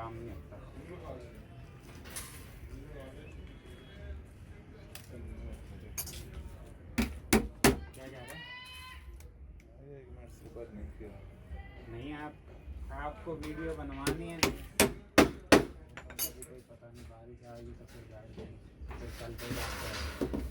काम नहीं आता। क्या कह रहे हैं? नहीं आपको वीडियो बनवानी है, अभी कोई पता नहीं, बारिश आएगी तो फिर जाएगी, फिर चलते जाते हैं।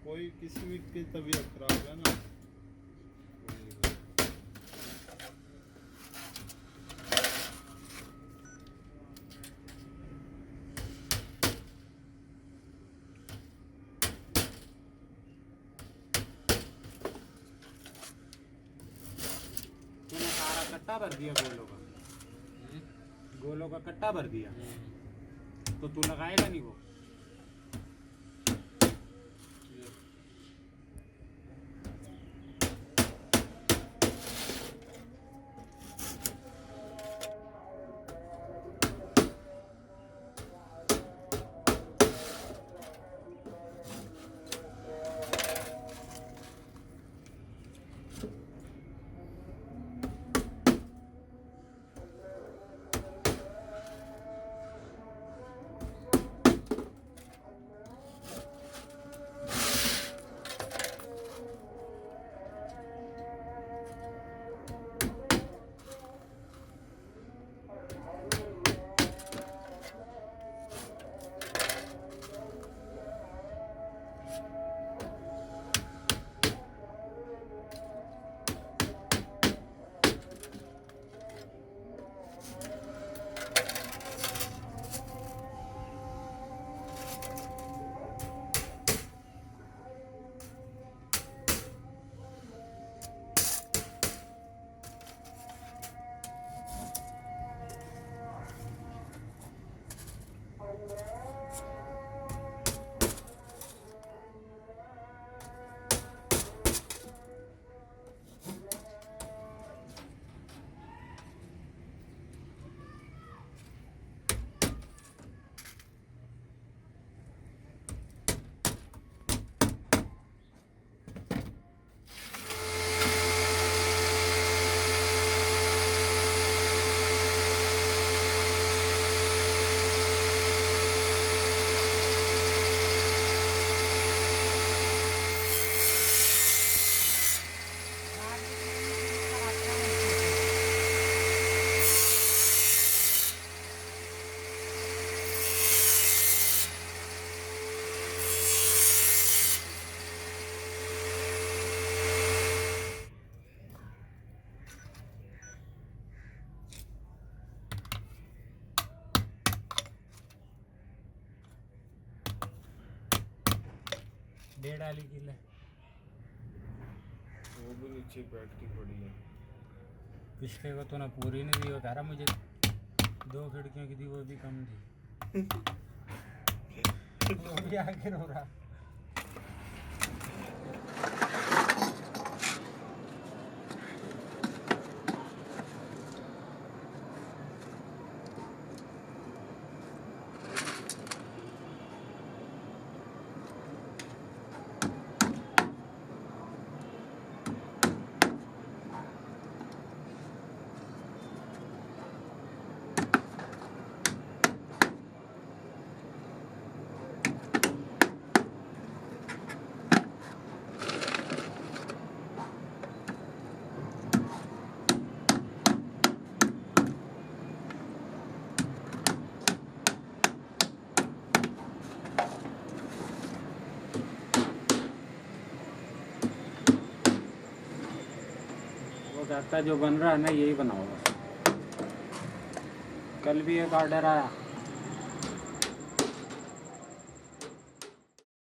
कोई किसी भी की तबीयत खराब है ना, तूने सारा कट्टा भर दिया गोलों का कट्टा भर दिया, तो तू लगाएगा नहीं वो? डेढ़ वाली किले वो भी नीचे बैटरी पड़ी है। पिछले को तो ना पूरी नहीं दी, वो कह रहा मुझे 2 खिड़कियों की थी, वो भी कम थी। वो भी आगे रो रहा। कहता जो बन रहा है ना यही बनाओ। कल भी एक ऑर्डर आया,